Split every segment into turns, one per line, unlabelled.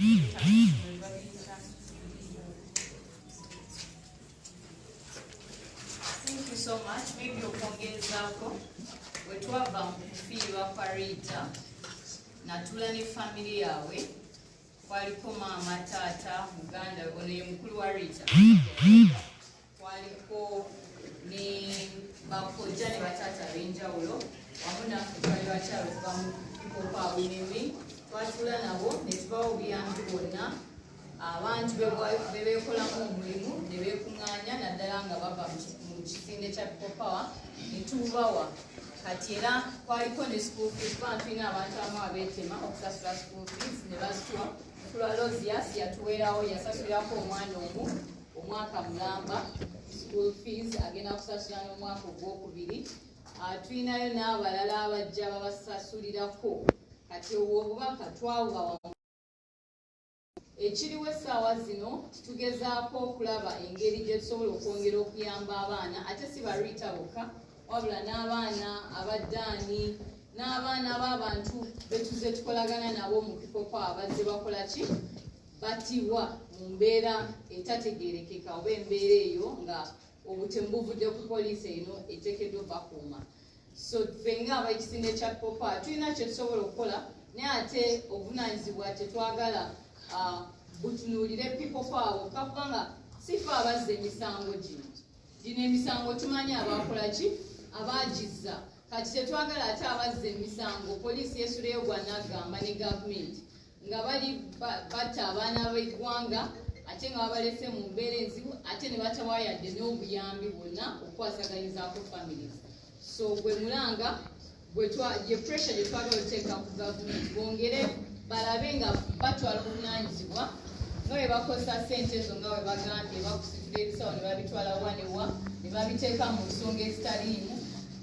Thank you so much. Maybe ukongezaako bwe twava mu kufiirwa kwa Rita natula ne family yaabwe kwaliko maama taata muganda ono ye mukulu wa Rita kwaliko ne bakojja ne bataata ab'enjawulo wamu naffe twali bakyalo kuva mu kikopa bunemi twatula nabo ne tubawa obuyambi bwonna abantu bebeekolamu omulimu ne beekuŋŋaanya naddala nga bava mu kisinde kya Power ne tubawa kati era kwaliko ne school fees kuba tulina abantu abamu abeetema okusasula school fees ne bazituwa mukulu Rosias yatuweerawo yasasulirako omwana omu omwaka mulamba school fees agenda kusasula n'omwaka ogwokubiri. Tulinayo n'abalala abajja babasasulirako kati obubaka twabubawa. Ekiriwo essaawa zino tugezaako okulaba engeri gye tusobola okwongera okuyamba abaana ate si ba Rita bokka wabula n'abaana abaddaani n'abaana b'abantu betuze tukolagana nabo mu Kipopa abazze bakola ki batibwa mu mbeera etategeerekeka oba embeera eyo nga obutemu buvudde ku poliisi eno eteekeddwa bakuuma. So ffe ng'ab'ekisinde kya Popa tulina kye tusobola okukola naye ate obuvunaanyizibwa tetwagala butunuulire People Power kubanga si ffe abazza emisango gino emisango tumanyi abakola ki abagizza kati tetwagala ate abazza emisango poliisi yesuleyo gwanagamba ne gavumenti nga bali batta abaana b'eggwanga ate nga babalese mu mbeera enzibu ate ne batawaayadde n'obuyambi bwonna okukwasaganyizaako families. So gwe mulanga ye pressure gye twagala oteeka ku gavumenti bongere balabe nga batwala obuvunaanyizibwa nga bwe bakozesa ssente ezo nga bwe bagambye bakusitula ebisawo ne babitwala wanewa ne babiteeka mu nsonga ezitaliimu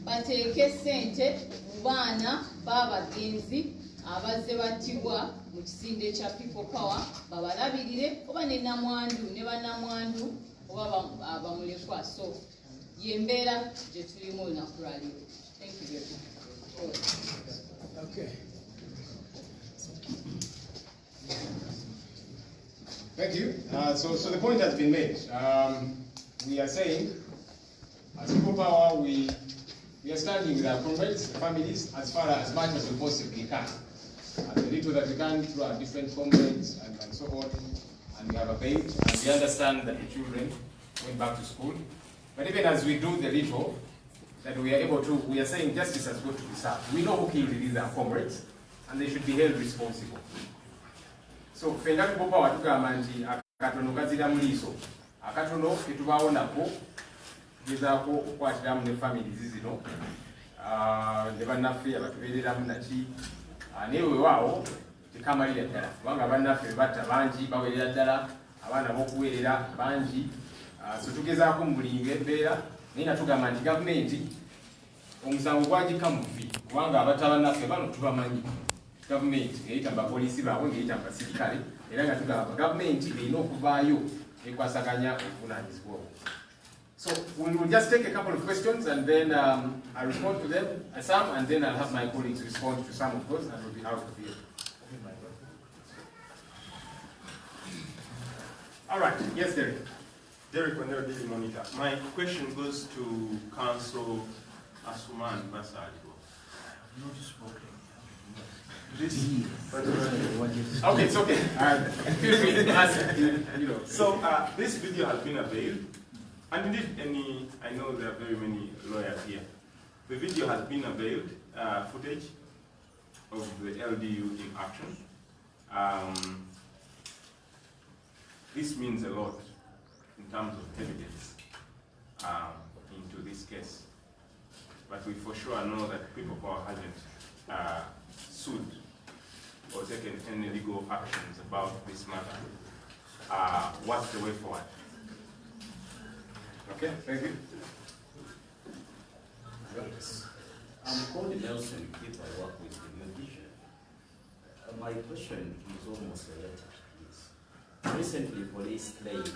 bateeke ssente mu baana b'abagenzi abazze battibwa mu kisinde ekya People Power babalabirire oba ne namwandu ne bannamwandu oba bamulekwa. So ye mbeera gye tulimu olunaku lwaleero. Thank you very much.
Okay.
Thank you. So the point has been made. We are saying, as People Power, we are standing with our comrades, the families, as much as we possibly can. The little that we can through our different comrades and so on, and we have availed, and we understand that the children went back to school. But even as we do the little that we are able to, we are saying justice has got to be served. We know who killed these are comrades, and they should be held responsible. So fenga People Power tugamba nti akatono kazira mu liiso akatono ketubaawo nako gezaako okukwatiramu ne families zino ne bannaffe abatubeereramu naki naye weewaawo tekamalira ddala kubanga bannaffe batta bangi baweerera ddala abaana b'okuweerera bangi. So tugezaako mu buli embeera naye nga tugamba nti gavumenti omusango gwagika mu vvi kubanga abatta bannaffe bano tubamanyi. Gavumenti ng'eyita mu bapoliisi baabwe ng'eyita mu basirikale era nga tugamba gavumenti erina okuvaayo ekwasaganya obuvunaanyizibwa obwo. So we will just take a couple of questions and then I'll respond to them, some, and then I'll have my colleagues respond to some of those and we'll be out of here. All right, yes, Derek.
Derek Wendell, Daily Monitor. My question goes to Council Asuman Basari.
Not spoken.
Okay, it's okay. Feel free to answer.
So this video has been availed, and indeed, I know there are very many lawyers here. The video has been availed, footage of the LDU in action. This means a lot in terms of evidence into this case, but we for sure know that People Power hasn't sued or taken any legal actions about this matter. What's the way forward?
Okay, thank you.
I'm called Nelson Keith. I work with the musician. My question is almost related to this. Recently, police claimed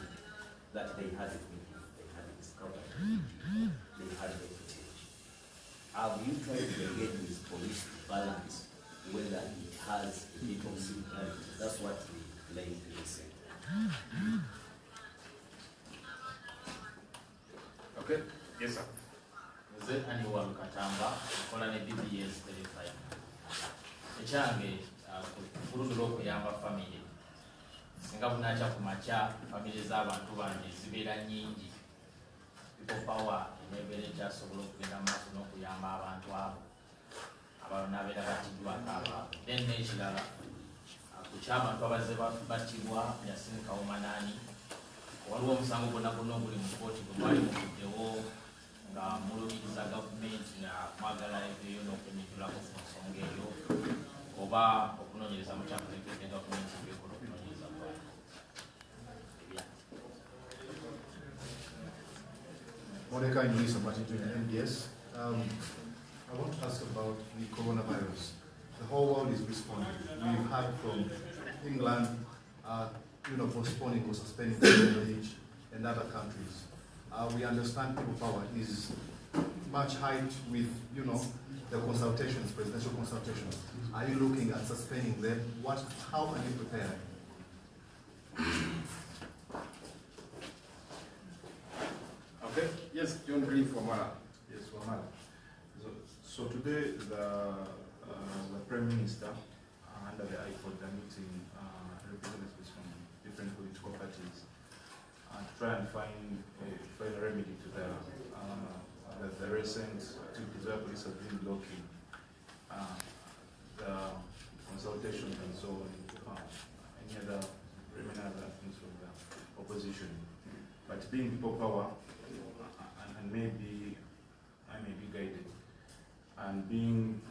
that they had a video, they had discovered, they had a footage. Have you tried to engage with police to balance whether it has a bit of similarity? That's what the claim to listen.
Okay. Yes, sir.
Nze Annual Katamba, nkola ne BBS Verify. Ekyange ku luno lw'okuyamba family. Singa bunakya ku makya family z'abantu bange zibeera nnyingi. People power eneebeera ekyasobola okugenda mu maaso n'okuyamba abantu abo abanaabeera batiddwako abaabwe. Then n'ekirala ku ky'abantu abazze battibwa Yasin Kawumanani, waliwo omusango gwonna oguli mu kkooti gwe mwali muvuddewo nga mulumiriza gavumenti nga mwagala ebeeyo n'okwenyigirako ku nsonga eyo oba okunoonyereza mu kyakutekedde gavumenti ebyekola okunoonyereza kwayo.
Mordecai Nisa, NDS. I want to ask about the coronavirus. The whole world is responding. We've heard from England, postponing or suspending the age, and other countries. We understand people power is much hyped with, the consultations, presidential consultations. Are you looking at suspending them? How are you prepared?
Okay. Yes, John Green from Mara.
Yes, Wamala. So today the Prime Minister, under the IPOD, are meeting representatives from different political parties to try and find a remedy to the recent activities where police have been blocking the consultations and so on, any other other things from the opposition. But being people power, and maybe I may be guided, and being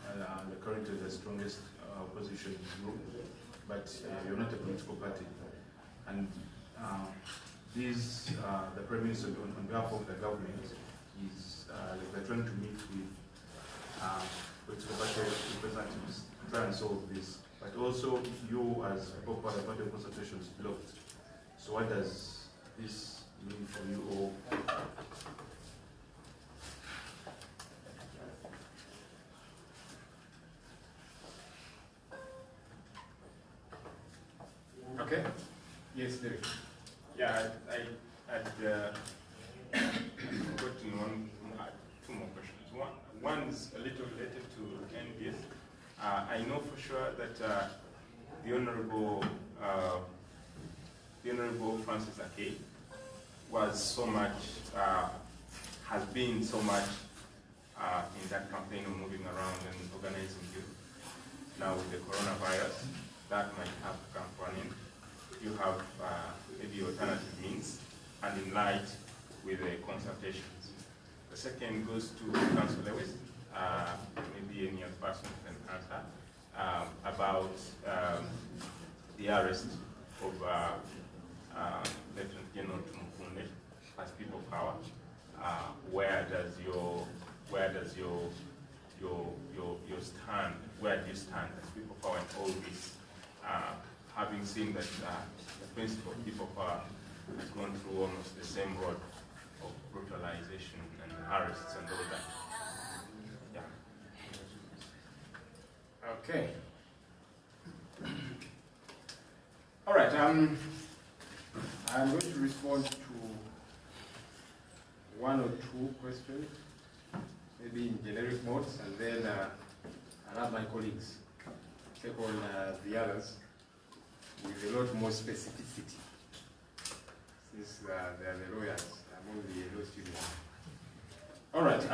currently the strongest opposition group, but you're not a political party, and the Prime Minister on behalf of the government is they're trying to meet with political party representatives to try and solve this. But also you as people part of the party of consultations blocked. So what does this mean for you all?
Okay. Yes, Derek.
Yeah, I'd gotten two more questions. One is a little related to NBS. I know for sure that the Honorable Francis Akey was so much, has been so much in that campaign of moving around and organizing youth. Now with the coronavirus, that might have come to an end. You have maybe alternative means, and in light with the consultations. The second goes to Councillor Lewis, maybe any other person can answer, about the arrest of Lieutenant General Tumukunde as people power. Where do you stand as people power in all this? Having seen that the principle of people power has gone through almost the same road of brutalization and arrests and all that. Yeah.
Okay. All right. I'm going to respond to one or two questions, maybe in generic modes, and then I'll have my colleagues take on the others with a lot more specificity, since they are the lawyers among the law students. All right.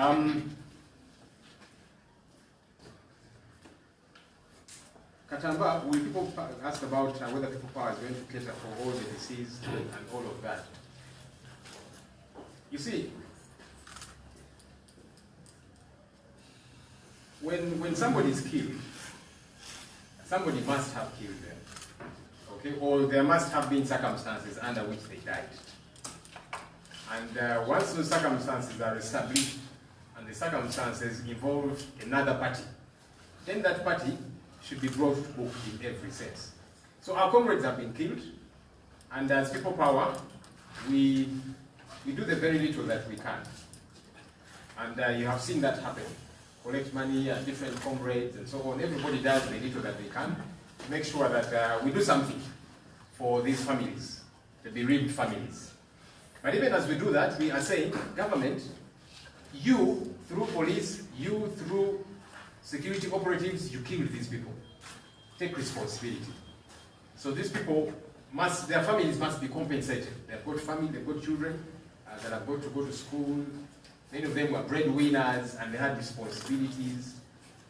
Katamba, will people ask about whether people power is going to cater for all the deceased and all of that? You see, when somebody is killed, somebody must have killed them. Okay, or there must have been circumstances under which they died. And once those circumstances are established, and the circumstances involve another party, then that party should be brought to book in every sense. So our comrades have been killed, and as people power, we do the very little that we can. And you have seen that happen. Collect money and different comrades and so on. Everybody does the little that they can to make sure that we do something for these families, the bereaved families. But even as we do that, we are saying, government, you, through police, you, through security operatives, you killed these people. Take responsibility. So these people must, their families must be compensated. They've got family, they've got children that have got to go to school. Many of them were breadwinners and they had responsibilities.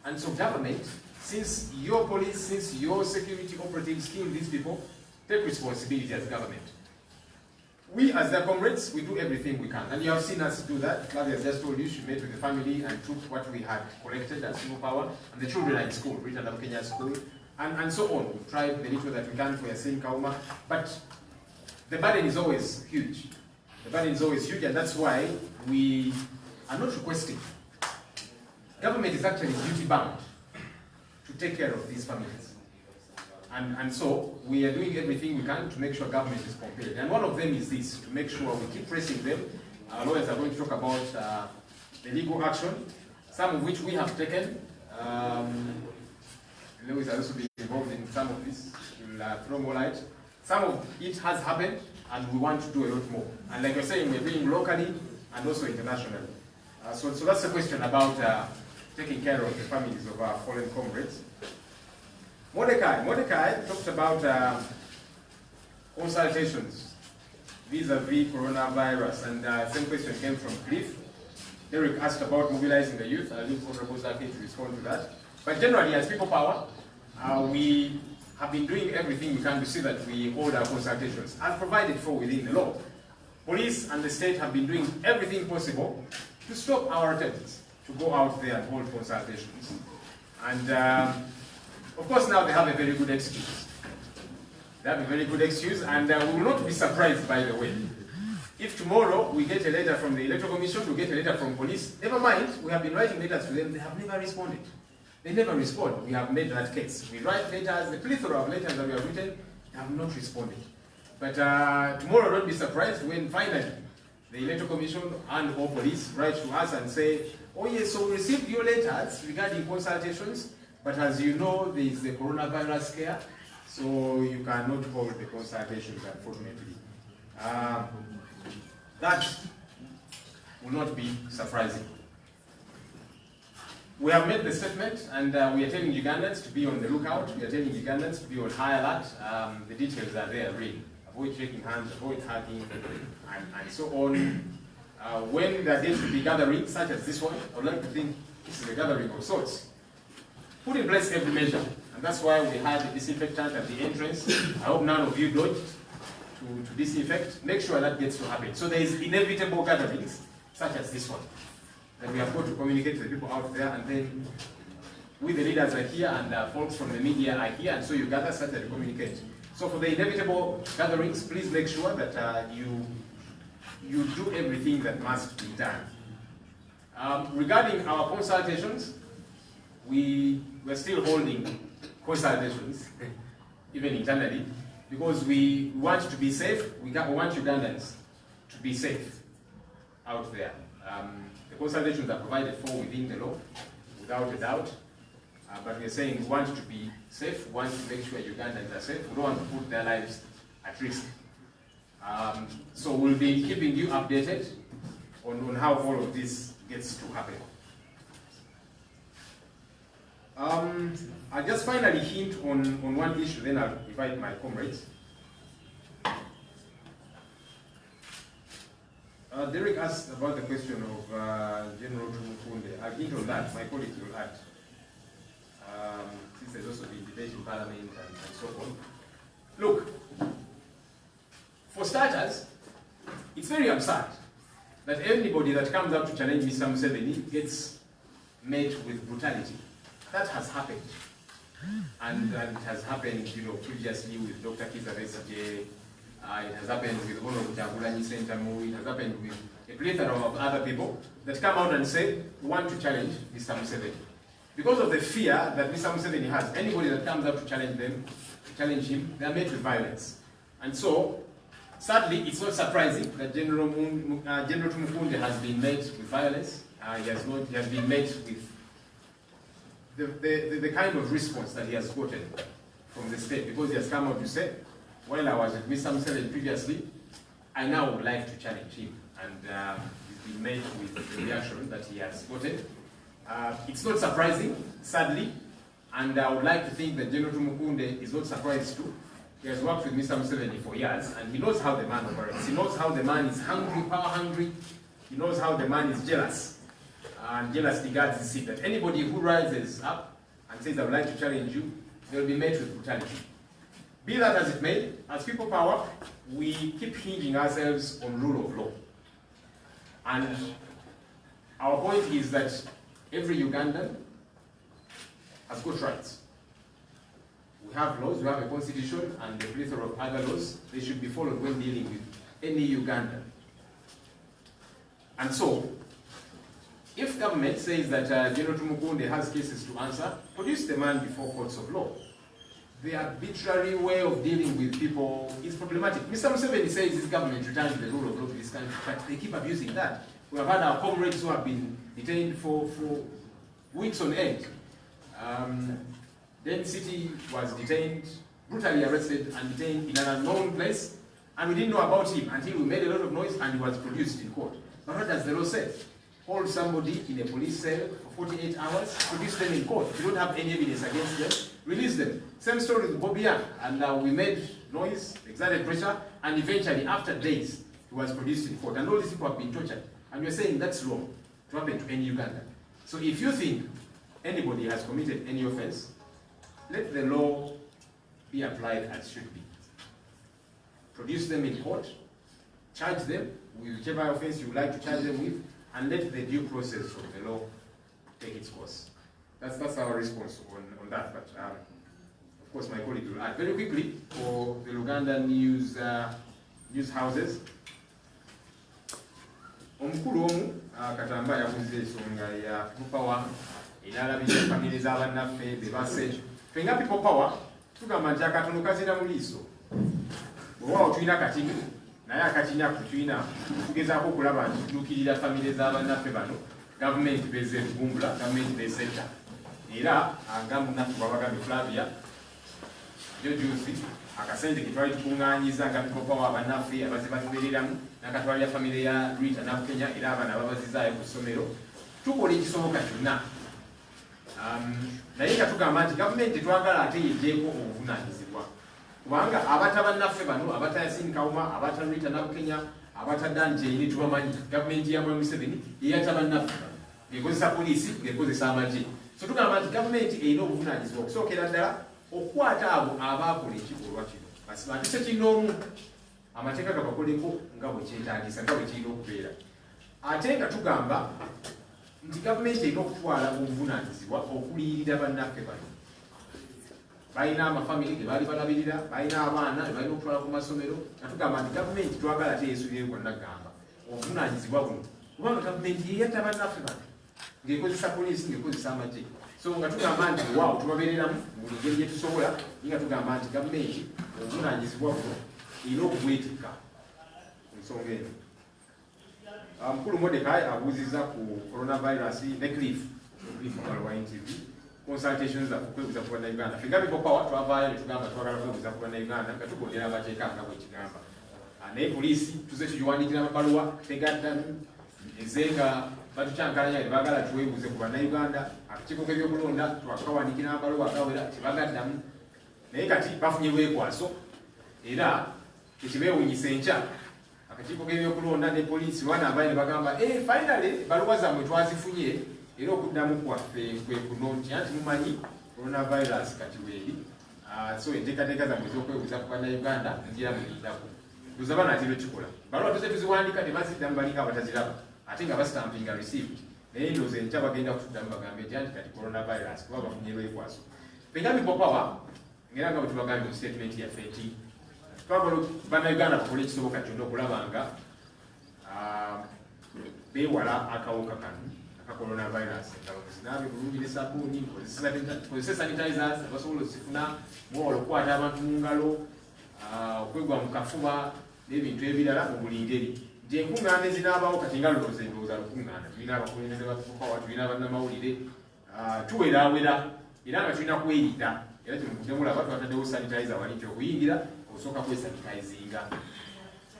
And so government, since your police, since your security operatives killed these people, take responsibility as government. We, as their comrades, we do everything we can. And you have seen us do that. Flavia has just told you she met with the family and took what we had collected as Civil Power. And the children are in school, Rita Kenya School, and so on. We've tried the little that we can for Yasin Kauma. But the burden is always huge. The burden is always huge, and that's why we are not requesting. Government is actually duty-bound to take care of these families. And so we are doing everything we can to make sure government is prepared. And one of them is this, to make sure we keep pressing them. Our lawyers are going to talk about the legal action, some of which we have taken. Lewis has also been involved in some of this, will throw more light. Some of it has happened, and we want to do a lot more. And like you're saying, we're doing locally and also internationally. So that's the question about taking care of the families of our fallen comrades. Mordecai talked about consultations vis-a-vis coronavirus, and same question came from Cliff. Derek asked about mobilizing the youth. I'll leave Honorable Zaki to respond to that. But generally, as People Power, we have been doing everything we can to see that we hold our consultations, as provided for within the law. Police and the state have been doing everything possible to stop our attempts to go out there and hold consultations. And of course, now they have a very good excuse. They have a very good excuse, and we will not be surprised, by the way. If tomorrow we get a letter from the Electoral Commission, we get a letter from police, never mind, we have been writing letters to them, they have never responded. They never respond. We have made that case. We write letters, the plethora of letters that we have written, they have not responded. But tomorrow, don't be surprised when finally the Electoral Commission and or police write to us and say, oh yes, so we received your letters regarding consultations, but as you know, there is the coronavirus scare, so you cannot hold the consultations, unfortunately. That will not be surprising. We have made the statement, and we are telling Ugandans to be on the lookout. We are telling Ugandans to be on high alert. The details are there, really. Avoid shaking hands, avoid hugging, and so on. When there are going to be gatherings, such as this one, I would like to think this is a gathering of sorts. Put in place every measure, and that's why we had the disinfectant at the entrance. I hope none of you dodged to disinfect. Make sure that gets to happen. So there is inevitable gatherings, such as this one, that we have got to communicate to the people out there, and then we the leaders are here, and folks from the media are here, and so you gather such that you communicate. So for the inevitable gatherings, please make sure that you do everything that must be done. Regarding our consultations, we're still holding consultations, even internally, because we want to be safe. We want Ugandans to be safe out there. The consultations are provided for within the law, without a doubt. But we're saying we want to be safe, we want to make sure Ugandans are safe. We don't want to put their lives at risk. So we'll be keeping you updated on how all of this gets to happen. I'll just finally hint on one issue, then I'll invite my comrades. Derek asked about the question of General Tumukunde. I'll hint on that, my colleagues will add. Since there's also been debate in Parliament and so on. Look, for starters, it's very absurd that anybody that comes up to challenge Mr. Museveni gets met with brutality. That has happened. And it has happened, previously with Dr. Kizza Besigye. It has happened with Honorable Kyagulanyi Ssentamu. It has happened with a plethora of other people that come out and say, we want to challenge Mr. Museveni. Because of the fear that Mr. Museveni has, anybody that comes up to challenge him, they are met with violence. And so, sadly, it's not surprising that General Tumukunde has been met with violence. He has been met with the kind of response that he has gotten from the state, because he has come out to say, while I was with Mr. Museveni previously, I now would like to challenge him. And he's been met with the reaction that he has gotten. It's not surprising, sadly, and I would like to think that General Tumukunde is not surprised too. He has worked with Mr. Museveni for years, and he knows how the man operates. He knows how the man is hungry, power hungry. He knows how the man is jealous. And jealous regards his seat, that anybody who rises up and says, I would like to challenge you, they'll be met with brutality. Be that as it may, as people power, we keep hinging ourselves on rule of law. And our point is that every Ugandan has got rights. We have laws, we have a constitution, and the plethora of other laws. They should be followed when dealing with any Ugandan. And so, if government says that General Tumukunde has cases to answer, produce the man before courts of law. The arbitrary way of dealing with people is problematic. Mr. Museveni says his government returned to the rule of law in this country, but they keep abusing that. We have had our comrades who have been detained for weeks on end. Then City was detained, brutally arrested and detained in an unknown place, and we didn't know about him until we made a lot of noise and he was produced in court. But what does the law say? Hold somebody in a police cell for 48 hours, produce them in court. If you don't have any evidence against them, release them. Same story with Bobby Young, and we made noise, exerted pressure, and eventually, after days, he was produced in court. And all these people have been tortured. And we're saying that's wrong to happen to any Ugandan. So if you think anybody has committed any offense, let the law be applied as should be. Produce them in court, charge them with whichever offense you would like to charge them with, and let the due process of the law take its course. That's our response on that. But of course, my colleague will add very quickly for the Ugandan news houses. Omukulu omu Katamba yabuze ensonga ya People Power eralabisa famire z'abannaffe bebase. Fenga People Power tugamba nti akatono kazira mu liiso. Bw'oba tulina katini naye akatini ako tulina tugezaako okulaba nti tutuukirira famire z'abannaffe bano gavumenti beze bumbula gavumenti besenta era nga munnaffe bw'abagambye Flavia jo juice akasente ke twali tukuŋŋaanyiza nga People Power abannaffe abaze batubeereramu n'akatwalira famire ya Rita Nakenya era abaana babazizaayo ku ssomero tukola ekisoboka kyonna naye nga tugamba nti gavumenti twagala ate yeggyeko obuvunaanyizibwa kubanga abata bannaffe bano abata Yasin Kawuma abata Rita Nakenya abata Dan Jayini tubamanyi gavumenti ya Museveni yeyata bannaffe ng'ekozesa poliisi ng'ekozesa amagye so tugamba nti gavumenti erina obuvunaanyizibwa okusookera ddala okukwata abo abaakola ekikolwa kino basibandise kinoomu amateeka gabakoleko nga bwe kyetaagisa nga bwe kirina okubeera ate nga tugamba nti gavumenti erina okutwala obuvunaanyizibwa okuliyirira bannaffe bano balina amafamire ge baali balabirira balina abaana be balina okutwala ku masomero nga tugamba nti gavumenti twagala ate yeesuubire kwonna gamba obuvunaanyizibwa buno kubanga gavumenti yeyatta bannaffe bano ng'ekozesa poliisi ng'ekozesa amagye so nga tugamba nti waawo tubabeereramu mu buli ngeri gye tusobola naye nga tugamba nti gavumenti obuvunaanyizibwa buno erina okubwetikka ku nsonga eno mukulu Mordecai abuuzizza ku coronavirus ne Cliff wa NTV consultations zaffe okwebuuza ku bannayuganda ffe nga People Power twavaayo ne tugamba twagala kwebuuza ku bannayuganda nga tugondera amateeka nga bwe kigamba naye poliisi tuze tugiwandiikira amabaluwa tegaddamu eze nga batukyankalanya ne baagala tuweebuuze ku bannayuganda akakiiko k'ebyokulonda twakawandiikira amabaluwa agawera tebagaddamu naye kati bafunye bwekwaso era tekibeewunyisa enkya akakiiko k'ebyokulonda ne poliisi lwanambaye ne bagamba finally baluwa zammwe twazifunye era okuddamu kwaffe kwe kuno nti anti mumanyi coronavirus kati weeri so enteekateeka zammwe ez'okwebuuza ku bannayuganda ngira muyindako tuza banaatiro kikola baluwa tuze tuziwandiika tebaziddamu balinga abataziraba ate nga basitampinga received naye ndowooza enkya bagenda kutuddamu bagambe nti anti kati coronavirus kuba bafunye lwekwaso fenga People Power ngera nga bwe tubagambye mu statement yaffe nti twagala bannayuganda bakola ekisoboka kyonna okulaba nga beewala akawuka kano aka coronavirus nga bakuzinaabe bulungi ne sabbuuni kozese sanitizers abasobola okuzifuna mwewala okukwata abantu mu ngalo okwegwa mu kafuba n'ebintu ebirala mu buli ngeri nti enkuŋŋaana ezinaabawo kati nga lolooza endowooza lukuŋŋaana tulina abakulembeze ba People Power tulina bannamawulire tuweeraawera era nga tulina kwerinda era kino mudde mulaba twataddewo sanitizer wali nti okuyingira osooka kwesanitizinga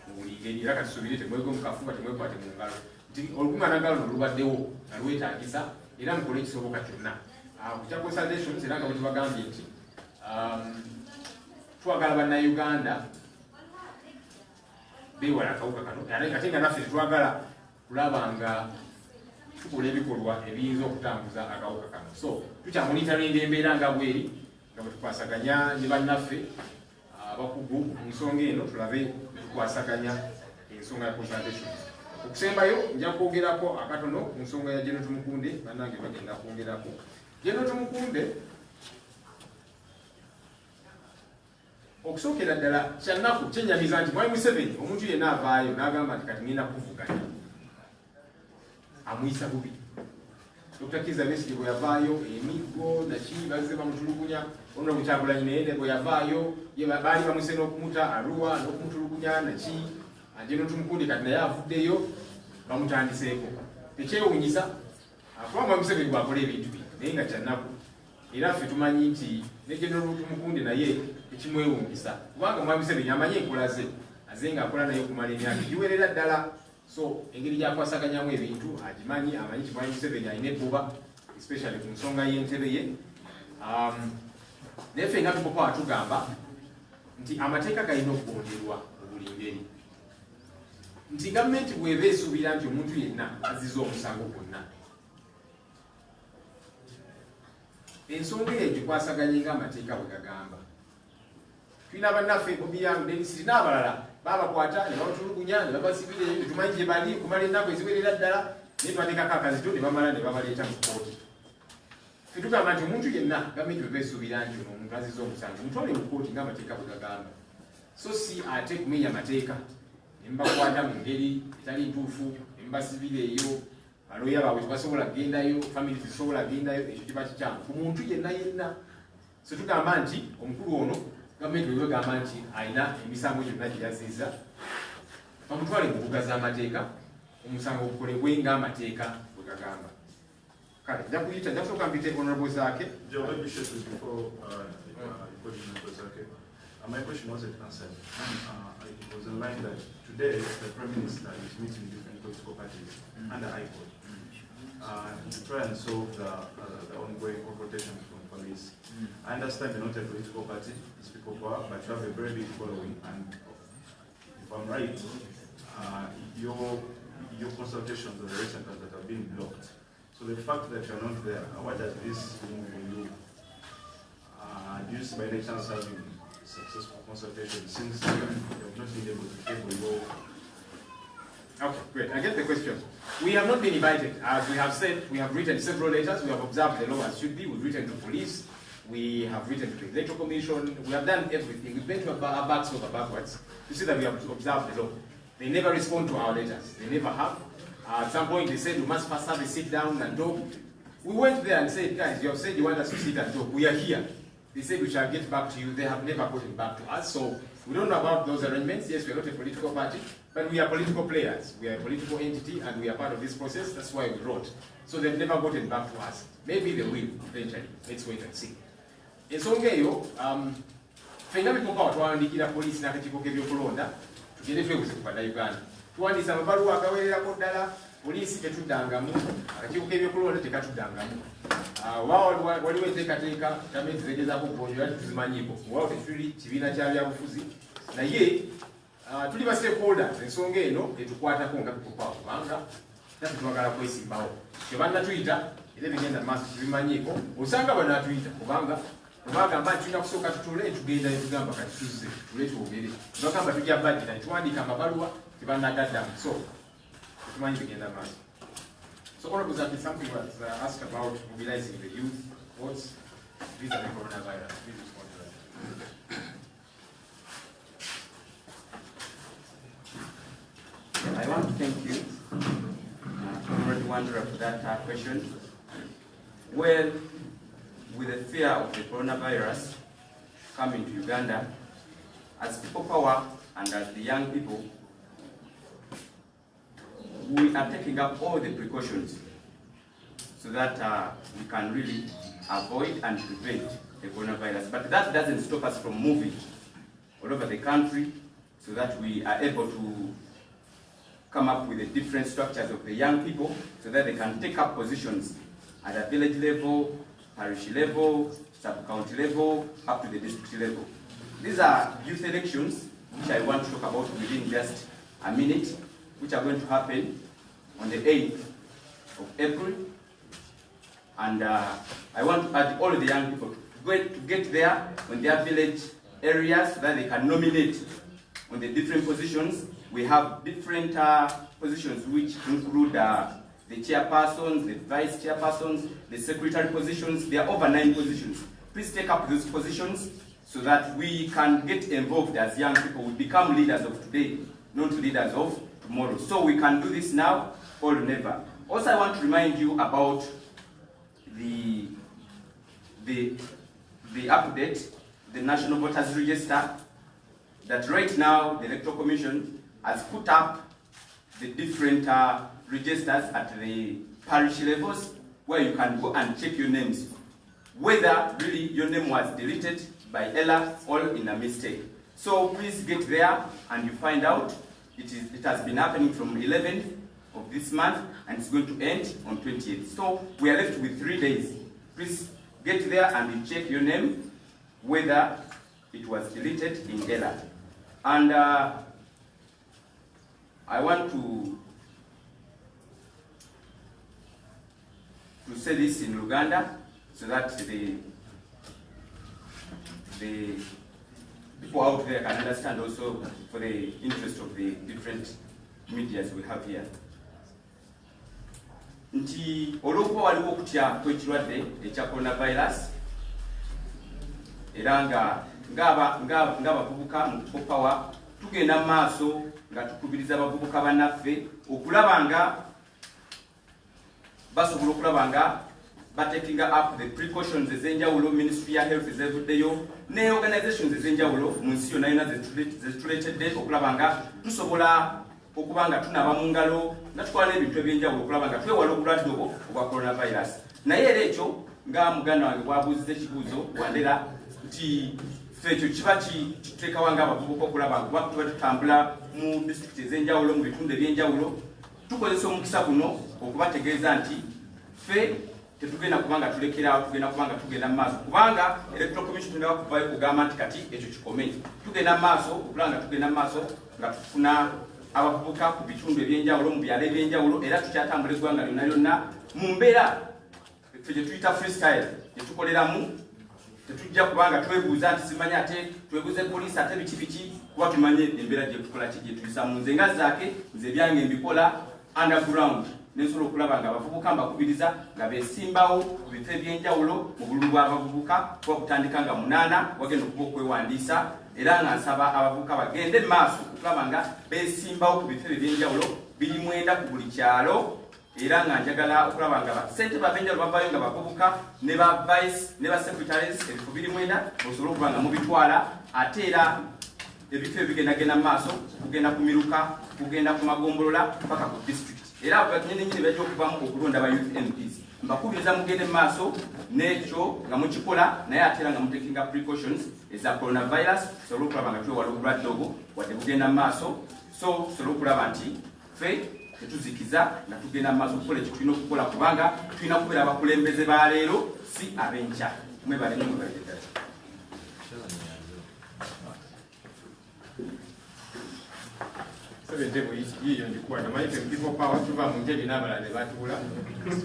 mu buli ngeri era katusuubire temwegwe mu kafuba temwekwate mu ngalo nti olukuŋŋaanagalo no lubaddewo nga lwetaagisa era mukole ekisoboka kyonna kutya consultations era nga bwe tubagambye nti twagala bannayuganda beewala akawuka kano ate nga naffe tetwagala kulaba nga tukola ebikolwa ebiyinza okutambuza akawuka kano so tukyamonitaringa embeera nga bweri nga bwe tukwasaganya ne bannaffe abakugu mu nsonga eno tulabe tukwasaganya ensonga ya consultations okusembayo nja kwogerako akatono ku nsonga ya General Tumukunde bannange bagenda kwongerako General Tumukunde okusookera ddala kyannaku kyenyamiza nti Mwami Museveni omuntu yenna avaayo n'agamba nti kati ngenda kuvuganya amuyisa bubi Dr. Kizza Besigye bwe yavaayo emiggo naki bazze bamutulugunya ono Kyagulanyi naye bwe yavaayo baali bamuse n'okumuta Arua n'okumutulugunya naki General Tumukunde kati naye avuddeyo bamutandiseeko tekyewuunyisa kuba Mwami Museveni bwakola ebintu bye naye nga kyannaku era ffe tumanyi nti ne General Tumukunde naye ekimwewuunyisa kubanga Mwami Museveni amanyi enkola ze aze ng'akola naye okumala emyaka giwerera ddala so engeri gyakwasaganyamu ebintu agimanyi amanyi ti Mwami Museveni alina ebbuba especially ku nsonga y'entebe ye naye ffe nga People Power tugamba nti amateeka galina okugonderwa mu buli ngeri nti gavumenti bw'eba esuubira nti omuntu yenna aziza omusango gwonna ensonga eyo gikwasaganye ng'amateeka bwe gagamba tulina bannaffe Bobi Wine Dennis n'abalala babakwata ne babatulugunya ne babasibira ne tumanyi gye bali kumala ennaku eziwerera ddala naye twateekako akazito ne bamala ne babaleeta mu kkooti ffe tugamba nti omuntu yenna gavumenti bwe beesuubira nti ono omuntu aziza omusango mutwale mu kkooti ng'amateeka bwe gagamba so si ate kumenya amateeka ne mubakwata mu ngeri etali ntuufu ne mubasibira eyo balooya baabwe tebasobola kugendayo family tezisobola kugendayo ekyo kiba kikyamu ku muntu yenna so tugamba nti omukulu ono gavumenti bwe bagamba nti alina emisango gyonna gye yaziiza bamutwale mu mbuga z'amateeka omusango gukolebwe ng'amateeka bwe gagamba kale nja kusooka mpite honorable Zaake.
My question wasn't answered. It was in line that today the Prime Minister is meeting different political parties under High Court to try and solve the ongoing confrontation from police. I understand you're not a political party, it's People Power, but you have a very big following, and if I'm right, your consultations on the recent ones that have been blocked. So the fact that you're not there, what does this mean for you? Do you see by any chance having successful consultation since you have not been able to table your...
Okay, great. I get the question. We have not been invited. As we have said, we have written several letters. We have observed the law as should be. We've written to police. We have written to the Electoral Commission. We have done everything. We've been to our backs over backwards to see that we have observed the law. They never respond to our letters. They never have. At some point, they said, we must first have a sit down and talk. We went there and said, guys, you have said you want us to sit and talk. We are here. They said we shall get back to you. They have never gotten back to us. So we don't know about those arrangements. Yes, we are not a political party, but we are political players. We are a political entity and we are part of this process. That's why we wrote. So they've never gotten back to us. Maybe they will eventually. Let's wait and see. Ensonga eyo, fenga People Power twawandiikira poliisi n'akakiiko k'ebyokulonda tugende twebuze ku bannayuganda. Tuwandiisa amabaluwa agawererako ddala, poliisi tetuddangamu, akakiiko k'ebyokulonda tekatuddangamu. Waliwo enteekateeka gavumenti zegezaako okugonjola tuzimanyiiko. Waawo tetuli kibiina kya byabufuzi naye tuli ba stakeholders ensonga eno etukwatako nga People Power kubanga naffe twagala kwesimbawo. Kye bannatuyita era ebigenda maaso tubimanyiiko osanga banaatuyita kubanga bagamba nti tulina kusooka tutule tugenda netugamba kati tuzze tule twogere bagamba tujja badira tuwandiika amabaluwa tebannagaddamu so tumanyi bigenda maaso. So Honorable Zaake, something was asked about mobilizing the youth votes vis-a-vis coronavirus. Please respond to that.
I want to thank you, Honorable Wanderer, for that question. Well, with the fear of the coronavirus coming to Uganda, as People Power and as the young people, we are taking up all the precautions so that we can really avoid and prevent the coronavirus. But that doesn't stop us from moving all over the country so that we are able to come up with the different structures of the young people so that they can take up positions at a village level, parish level, sub-county level, up to the district level. These are youth elections, which I want to talk about within just a minute, which are going to happen on the 8th of April. And I want to urge all the young people to get there on their village areas so that they can nominate on the different positions. We have different positions which include the chairpersons, the vice chairpersons, the secretary positions. There are over 9 positions. Please take up those positions so that we can get involved as young people. We become leaders of today, not leaders of tomorrow. So we can do this now or never. Also, I want to remind you about the update, the National Voters Register, that right now the Electoral Commission has put up the different registers at the parish levels where you can go and check your names, whether really your name was deleted by error or in a mistake. So please get there and you find out. It has been happening from 11th of this month and it's going to end on 28th. So we are left with 3 days. Please get there and you check your name, whether it was deleted in error. And I want to say this in Uganda so that the people out there can understand also for the interest of the different medias we have here. Nti olwokuba waliwo okutya kw'ekirwadde ekya coronavirus era ng'abavubuka mu Power tugenda mu maaso nga tukubiriza abavubuka bannaffe okulaba nga basobola okulaba nga batekinga up the precautions ez'enjawulo Ministry ya Health ezevuddeyo ne organizations ez'enjawulo mu nsi yonna yonna zetuleetedde okulaba nga tusobola okuba nga tunaba mu ngalo nga tukola n'ebintu eby'enjawulo okulaba nga twewala obulwadde obwo obwa coronavirus. Naye era ekyo nga muganda wange bwabuuziza ekibuuzo Wandera nti ffe ekyo kiba kituteekawo ng'abavubuka okulaba nga kuba tuba tutambula mu disitulikiti ez'enjawulo mu bitundu eby'enjawulo tukozesa omukisa guno okubategeeza nti ffe tetugenda kubanga tulekeraawo, tugenda kubanga tugenda mu maaso kubanga Electoral Commission tugenda kuvayo kugamba nti kati ekyo kikome. Tugenda mu maaso okulaba nga tugenda mu maaso nga tufuna abavubuka ku bitundu eby'enjawulo mu byalo eby'enjawulo era tukyatambula eggwanga lyonna lyonna mu mbeera ffe gye tuyita freestyle gye tukoleramu. Tetujja kubanga twebuuza nti simanyi ate twebuuze poliisi ate biki kuba tumanye embeera gye tukola ki gye tuyisa mu nze nga zaake nze ebyange mbikola underground nensobola okulaba nga abavubuka mbakubiriza nga beesimbawo ku bifo eby'enjawulo mu bululu bw'abavubuka kuba kutandika nga 8 wagenda okuba okwewandiisa era nga nsaba abavubuka bagende mu maaso okulaba nga beesimbawo ku bifo eby'enjawulo 9 ku buli kyalo era nga njagala okulaba nga basente b'abenjawulo bavayo nga bavubuka ne ba vice ne ba secretaries ebifo 9 osobola okuba nga mubitwala ate era ebifo ebigendagenda mu maaso kugenda ku Miruka kugenda ku Magombolola paka ku district era abanyenyenyini bajja okuvamu okulonda ba youth MPs. Mbakubiriza mugende mu maaso n'ekyo nga mukikola naye ate era nga mutekinga precautions eza coronavirus tusobole okulaba nga twewala obulwadde obwo wadde bugenda mu maaso. So tusobole okulaba nti ffe tetuzikiza nga tugenda mu maaso okukola ekyo tulina okukola kubanga tulina kubeera abakulembeze ba leero si ab'enkya. Mwebale nnyo mwebale ddala. Yiyo ndikuwa namanyi people power tuva mu njebi n'abalala ne batuula.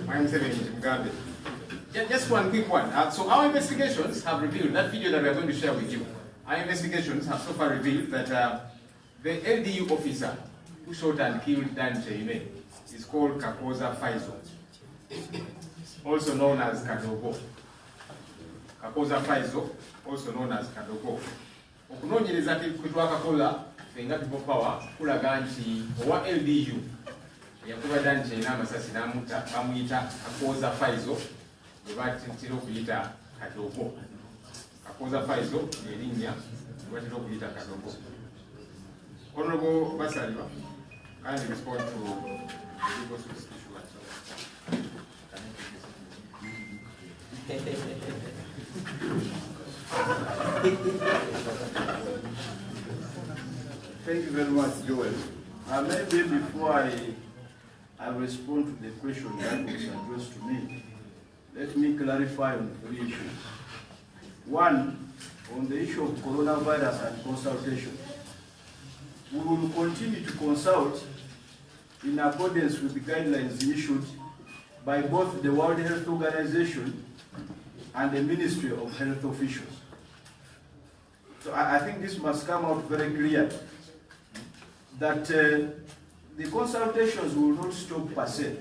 Mwami Museveni nti mugambe. Just one quick one. So our investigations have revealed, that video that we are going to share with you, our investigations have so far revealed that the LDU officer who shot and killed Dan Cheime is called Kakoza Faizo, also known as Kadogo. Kakoza Faizo, also known as Kadogo. Okunoonyereza kwe twakakola fenga people power kulaga nti owa LDU yakuba Dan Cheime amasasi n'amutta bamuyita Kakoza Faizo gye batera okuyita Kadogo. Kakoza Faizo erinnya batera okuyita Kadogo. Honorable Basalwa, can you respond to the legal issue?
Thank you very much, Joel. Maybe before I respond to the question that was addressed to me, let me clarify on 3 issues. One, on the issue of coronavirus and consultation. We will continue to consult in accordance with the guidelines issued by both the World Health Organization and the Ministry of Health officials. So I think this must come out very clear that the consultations will not stop per se,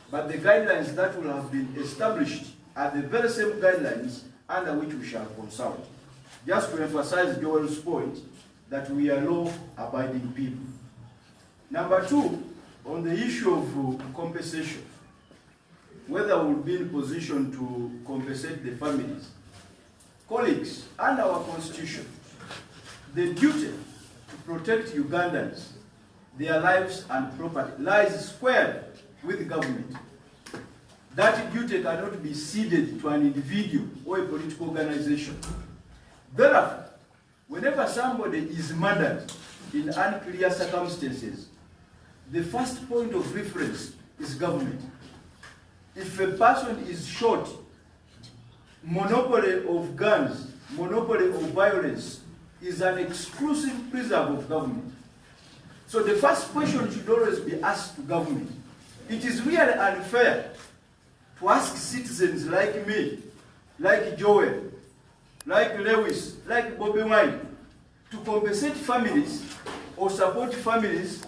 but the guidelines that will have been established are the very same guidelines under which we shall consult. Just to emphasize Joel's point that we are law-abiding people. Number 2, on the issue of compensation, whether we'll be in position to compensate the families. Colleagues, under our constitution, the duty to protect Ugandans, their lives and property, lies square with the government. That duty cannot be ceded to an individual or a political organization. Therefore, whenever somebody is murdered in unclear circumstances, the first point of reference is government. If a person is shot, monopoly of guns, monopoly of violence is an exclusive preserve of government. So the first question should always be asked to government. It is really unfair to ask citizens like me, like Joel, like Lewis, like Bobby Wine, to compensate families or support families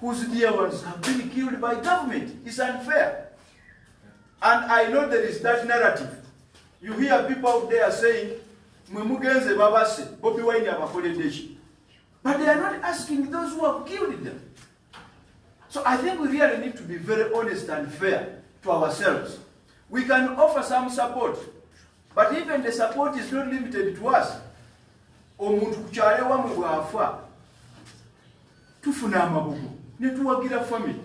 whose dear ones have been killed by government. It's unfair. And I know there is that narrative. You hear people out there saying, Mwemugenze babase, Bobby Wine abakoledeshi. But they are not asking those who have killed them. So I think we really need to be very honest and fair to ourselves. We can offer some support, but even the support is not limited to us. Omuntu kuchale wamwe bwafa tufuna amabugo ne tuwagira family.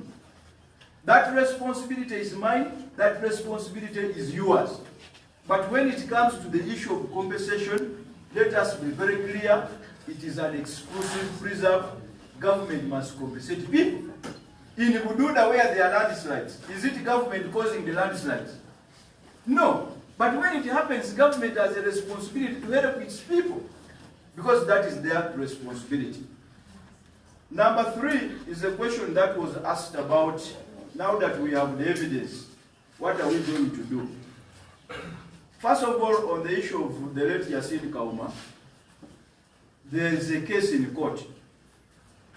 That responsibility is mine, that responsibility is yours. But when it comes to the issue of compensation, let us be very clear, it is an exclusive preserve. Government must compensate people. In Bududa where there are landslides, is it government causing the landslides? No. But when it happens, government has a responsibility to help its people, because that is their responsibility. Number 3 is a question that was asked about, now that we have the evidence, what are we going to do? First of all, on the issue of the late Yasin Kauma, there is a case in court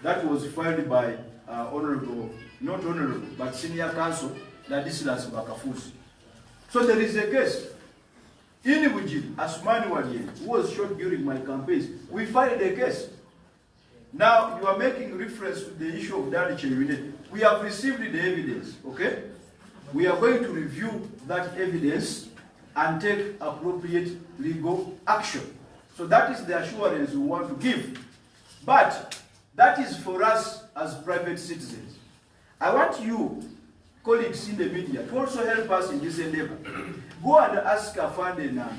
that was filed by Honorable, not Honorable, but Senior Counsel, Ladislas Bakafusi. So there is a case. In Bujiri, Asmani Wadiye, who was shot during my campaigns, we filed a case. Now, you are making reference to the issue of Daniche Unit. We have received the evidence, okay? We are going to review that evidence and take appropriate legal action. So that is the assurance we want to give. But that is for us as private citizens. I want you, colleagues in the media, to also help us in this endeavor. Go and ask Afande now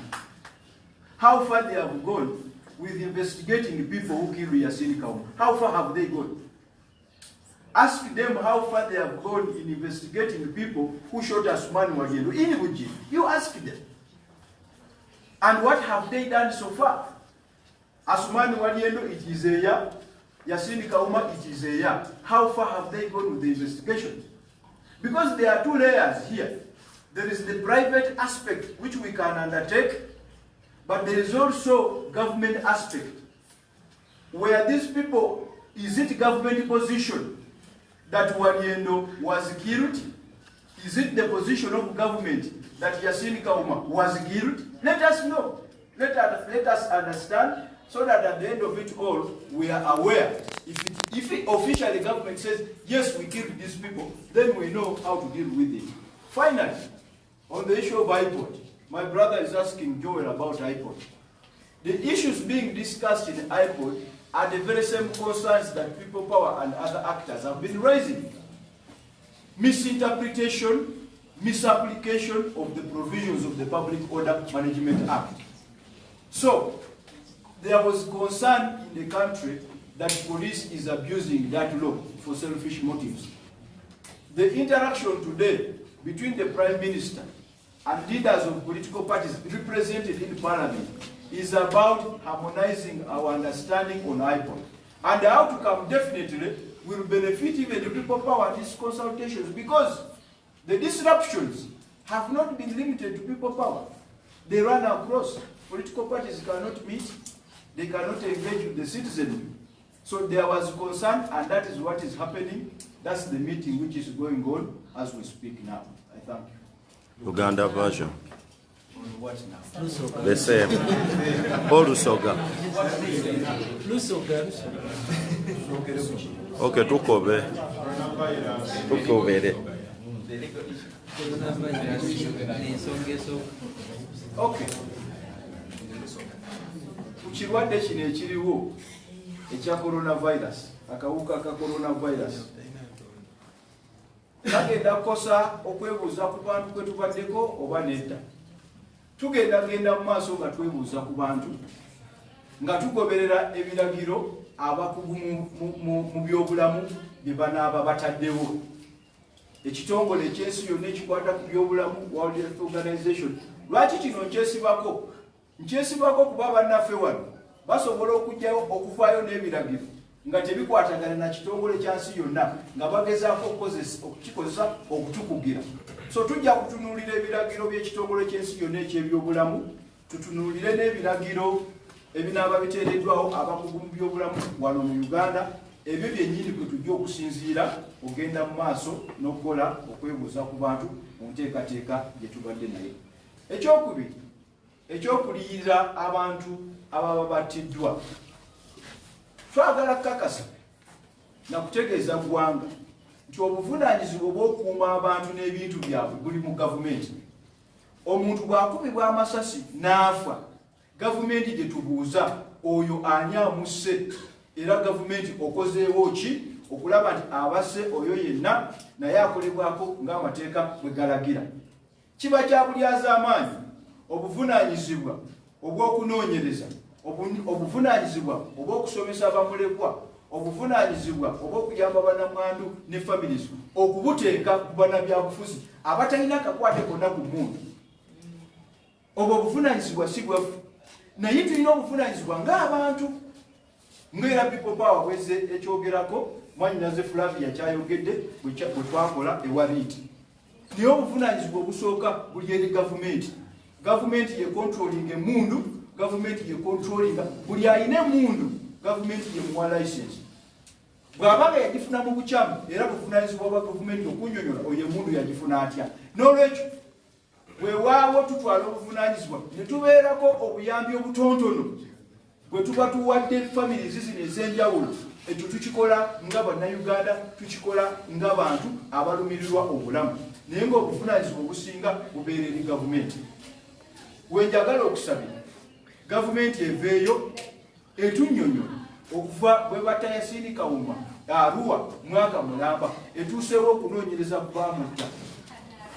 how far they have gone with investigating the people who killed Yasin Kauma. How far have they gone? Ask them how far they have gone in investigating the people who shot Asmani Wadiye in Bujiri. You ask them. And what have they done so far? Asmani Wadiye, it is a year. Yasin Kauma, it is a year. How far have they gone with the investigations? Because there are 2 layers here. There is the private aspect which we can undertake, but there is also government aspect. Where these people, is it government position that Wadiye was killed? Is it the position of government that Yasin Kauma was killed? Let us know. Let us understand, so that at the end of it all, we are aware. If officially the government says, yes, we killed these people, then we know how to deal with it. Finally, on the issue of IPOD, my brother is asking Joel about IPOD. The issues being discussed in IPOD are the very same concerns that People Power and other actors have been raising. Misinterpretation, misapplication of the provisions of the Public Order Management Act. So, there was concern in the country that police is abusing that law for selfish motives. The interaction today between the Prime Minister and leaders of political parties represented in Parliament is about harmonizing our understanding on IPOD. And the outcome definitely will benefit even the people power in these consultations, because the disruptions have not been limited to people power. They run across. Political parties cannot meet, they cannot engage with the citizenry. So there was concern, and that is what is happening. That's the meeting which is going on as we speak now. I thank you.
Uganda version.
On what now?
The same. Olusoga. Okay, tukobe. Tukobere.
Okay. Ukirwadde kino ekiriwo ekya coronavirus, akawuka ka coronavirus, kagenda kukosa okwebuuza ku bantu kwe tubaddeko oba nedda? Tugenda mu maaso nga twebuuza ku bantu, nga tugoberera ebiragiro abakugu mu byobulamu bye banaaba bataddewo. Ekitongole ekyensi yonna ekikwata ku byobulamu, World Health Organization, lwaki kino nkyesibako? Nkyesibako kuba bannaffe wano basobola okujjayo okuvaayo n'ebiragiro nga tebikwatagana na kitongole kyansi yonna, nga bagezaako okukikozesa okutukugira. So tujja kutunuulira ebiragiro by'ekitongole ky'ensi yonna eky'ebyobulamu, tutunuulire n'ebiragiro ebinaaba biteereddwawo abakugu mu byobulamu wano mu Uganda. Ebyo byennyini kwe tujja okusinziira ogenda mu maaso n'okukola okwebuuza ku bantu mu nteekateeka gye tubadde naye. Ekyokubiri, ekyokuliyirira abantu ababa battiddwa, twagala kukakasa na kutegeeza ggwanga nti obuvunaanyizibwa obw'okukuuma abantu n'ebintu byabwe buli mu gavumenti. Omuntu bw'akubibwa amasasi n'afa, gavumenti gye tubuuza oyo ani amusse, era gavumenti okozeewo ki okulaba nti abasse oyo yenna naye akolebwako ng'amateeka bwe galagira. Kiba kya bulyazaamaanyi obuvunaanyizibwa obw'okunoonyereza, obuvunaanyizibwa obw'okusomesa abamulekwa, obuvunaanyizibwa obw'okuyamba bannamwandu ne families, okubuteeka ku bannabyabufuzi abatalina kakwate konna ku muntu. Obwo obuvunaanyizibwa si bwaffe, naye tulina obuvunaanyizibwa ng'abantu. Ng'era people power bweze ekyogerako, Mwanyinaze Flavia kyayogedde bwe twakola ewa Riiti. Naye obuvunaanyizibwa obusooka buli eri gavumenti. Gavumenti ye controlling emundu, gavumenti ye controlling buli alina emundu, gavumenti ye muwa license. Bw'aba nga yagifuna mu bukyamu, era buvunaanyizibwa bwa gavumenti okunnyonnyola oyo emundu yagifuna atya. N'olwekyo weewaawo tutwala obuvunaanyizibwa ne tubeerako obuyambi obutontono bwe tuba tuwadde families zino ez'enjawulo. Ekyo tukikola nga bannayuganda, tukikola ng'abantu abalumirirwa obulamu, naye ng'obuvunaanyizibwa obusinga bubeera eri gavumenti. Wenjagala okusabira gavumenti eveeyo etunnyonnyola okuva bwe batta Yasin Kawuma Arua mwaka mulamba, etuuseewo okunoonyereza ku baamutta.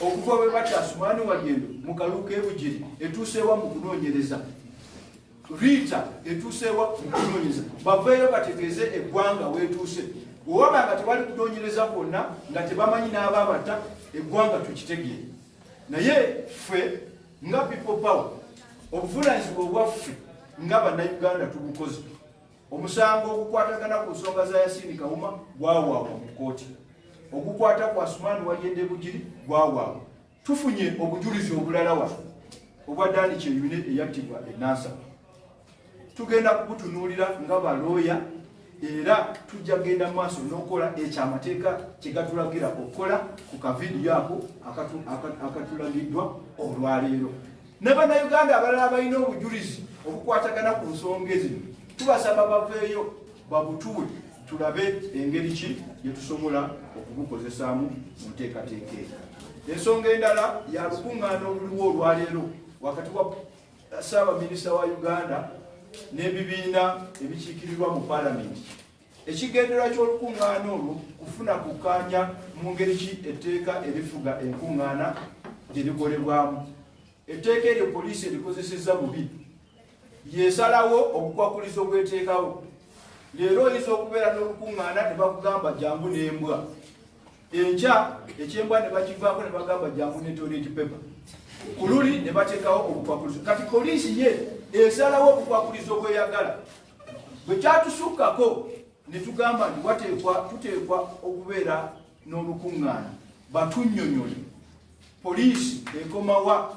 Okuva bwe batta Asumani Walyendo mu kalulu k'ebugiri, etuuseewo mu kunoonyereza. Rita etuuseewa mu kunoonyereza. Baveeyo bategeeze eggwanga weetuuse. Bw'oba nga tebali kunoonyereza kwonna, nga tebamanyi n'abaabatta, eggwanga tukitegeere. Naye ffe nga people power, obuvunaanyizibwa obwaffe nga bannayuganda tubukoze. Omusango ogukwatagana ku nsonga za Yasin Kawuma gwawaabwa mu kkooti. Ogukwata ku Asumani Walyendo ebugiri gwawaabwa. Tufunye obujulizi obulala wano obwa Dani Kyeyune eyattibwa e Nansana. Tugenda kubutunuulira nga balooya, era tujja genda mu maaso n'okukola ekyamateeka kye gatulagira okukola ku kavidiyo ako akatulagiddwa olwaleero. Ne bannayuganda abalala balina obujulizi obukwatagana ku nsonga zino, tubasaba baveeyo babutuwe, tulabe engeri ki gye tusobola okubukozesaamu mu nteekateeka eyo. Ensonga endala ya lukuŋŋaana oluliwo olwaleero wakati wa Ssaabaminisita wa Uganda n'ebibiina ebikiikirirwa mu Paalamenti. Ekigendererwa ky'olukuŋŋaana olwo kufuna kukkaanya mu ngeri ki etteeka erifuga enkuŋŋaana gye likolebwamu. Etteeka eryo poliisi erikozesezza bubi, yesalawo obukwakulizo bw'eteekawo leero oyinza okubeera n'olukuŋŋaana ne bakugamba jangu n'embwa, enkya ekyembwa ne bakivaako ne bagamba jangu ne toilet paper, ku luli ne bateekawo obukwakulizo. Kati poliisi ye esalawo obukwakulizo bweyagala. Bwe kyatusukkako ne tugamba nti tuteekwa okubeera n'olukuŋŋaana batunnyonnyole poliisi ekomawa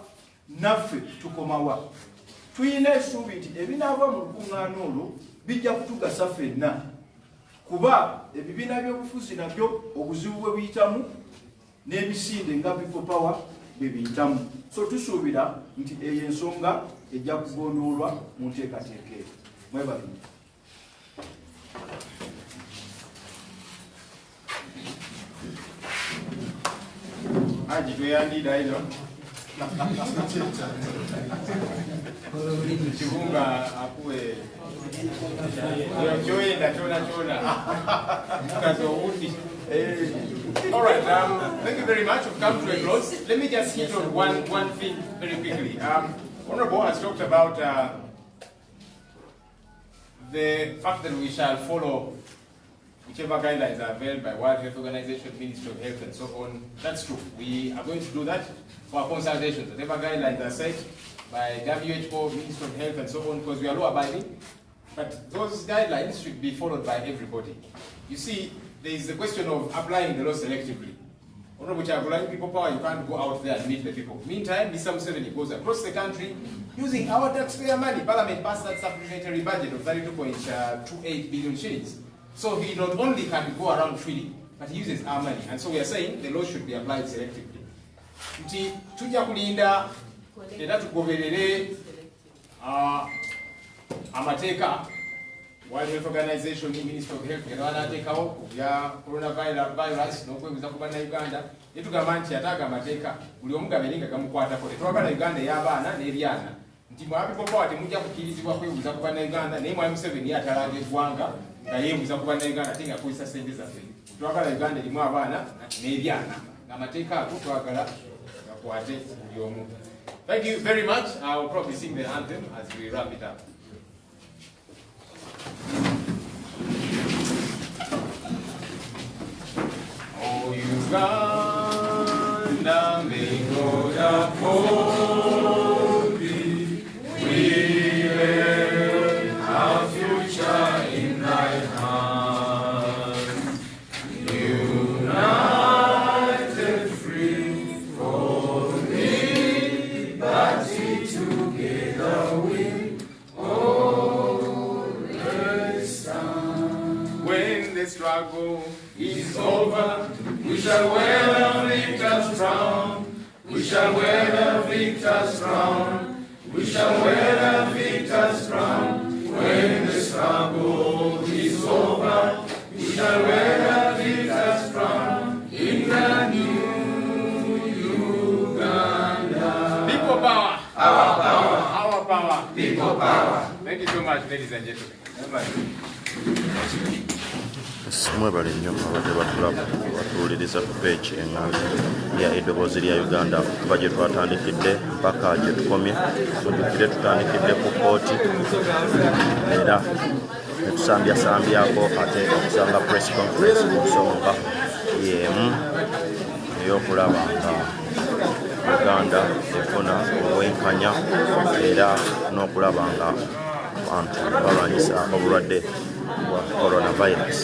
naffe tukomawa. Tuyina essuubi nti ebinaava mu lukuŋŋaana olwo bijja kutugasa ffenna, kuba ebibiina by'obufuzi nabyo obuzibu bwe biyitamu n'emisinde nga people power bwe biyitamu. So tusuubira nti eyo ensonga ejja kugondoolwa mu nteekateeka eyo. Mwebali.
Haji tuyandida ino Kibunga akuwe kyoyenda kyona mukazi owundi. All right, thank you very much. We've come to a close. Let me just hit on one thing very quickly. Honorable has talked about the fact that we shall follow whichever guidelines are availed by World Health Organization, Ministry of Health, and so on. That's true. We are going to do that for our consultations. Whatever guidelines are set by WHO, Ministry of Health, and so on, because we are law-abiding. But those guidelines should be followed by everybody. You see, there is the question of applying the law selectively. Honorable Chagulanyi, people power, you can't go out there and meet the people. Meantime, Mr. Museveni goes across the country using our taxpayer money. Parliament passed that supplementary budget of 32.28 billion shillings. So he not only can go around feeding, but he uses our money. And so we are saying the law should be applied selectively. Nti tujja kulinda era tugoberere amateeka World Health Organization, Ministry of Health, era wanateekawo ya coronavirus n'okwebuza ku bannayuganda. Ne tugamba nti ataaga amateeka buli omu gabeerenga gamukwatako. Tetwagala Uganda ey'abaana n'ebyana. Nti mwa people power temujja kukkirizibwa kwebuza ku bannayuganda, naye mwami Museveni atalaaga eggwanga nga yeebuza ku bannayuganda ate nga akozesa ssente zaffe. Twagala Uganda erimu abaana n'ebyana. Amateeka ago twagala gakwate buli omu. Thank you very much. I will probably sing the anthem as we wrap it up. Oh, Uganda, may God uphold thee. We lay our future in thy hands. United, free, for liberty together we always stand. When the struggle is over, we shall wear the victor's crown. We shall wear the victor's crown. We shall wear the victor's crown. When the struggle is over, we shall wear the victor's crown in the new Uganda. People power. Our power. Our power. People power. Thank you so much, ladies and gentlemen.
Mwebale nnyo abadde batuwuliriza ku page eŋŋanzi ya eddoboozi lya Uganda kuba gye twatandikidde mpaka gye tukomye. Tujjukire tutandikidde ku kooti era ne tusambyako ate okusanga press conference ku nsonga y'emu ey'okulaba nga Uganda efuna obwenkanya era n'okulaba nga abantu balwanyisa obulwadde bwa coronavirus.